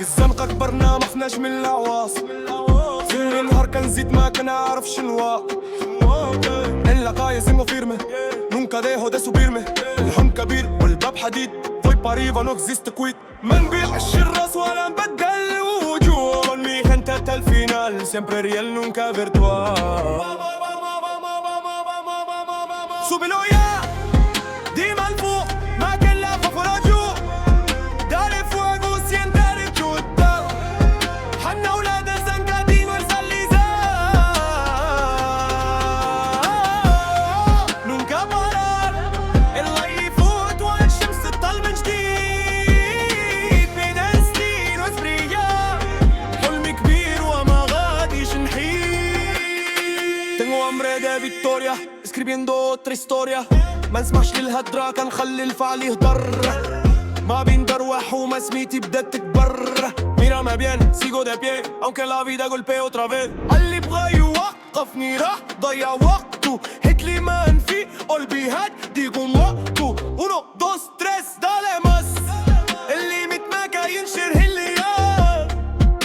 بالزنقة كبرنا ما فناش من العواصم. كل نهار كنزيد ما كنعرفش نواق. En la calle sigo firme, nunca dejo de subirme. الحلم كبير والباب حديد. Voy pa' arriba no existe quit. ما نبيعش الراس ولا نبدل الوجوه. Con mi gente hasta el final, siempre real nunca virtual. Súbelo ya, dime al فوق ما كان لا خوف ولا جوع. Dale fuego, siente el chuta. حنا ولاد الزنقادين ونسلي nunca parar. اللي يفوت والشمس تطل من جديد. Mi destino es brillar. حلمي كبير وما غاديش نحيد. Tengo hambre de victoria, escribiendo otra historia. ما نسمعش للهدرة كنخلي الفعل يهدر. ما بندروح وما سميتي بدات تكبر. Mira ما bien, sigo de pie aunque la vida golpee otra vez. اللي بغا يوقفني راح ضيع وقته. هتلي منفي قلبي هاد ديكم وقته. 1 2 3 dale más. اللي ما كاينشر هالليال.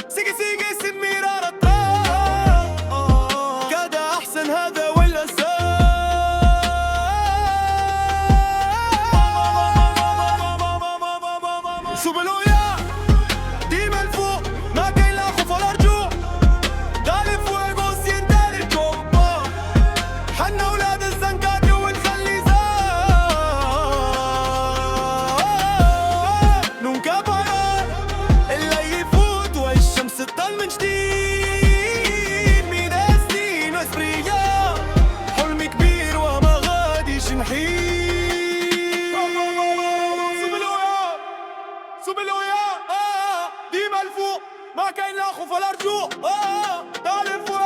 سيجي سيجي sin mirar atrás. كده أحسن هذا ولا سال. Súbelo ya, dime al فوق ما كاين لا خوف ولا رجوع. Dale fuego, siente el chopa. حنا ولاد الزنقات ونخلي nunca parar. اللي يفوت والشمس تطل من جديد. Mi destino es brillar. حلمي كبير وما غاديش نحيد. Súbelo ya, dime al فوق ما كاين لا خوف ولا رجوع. Dale fuego.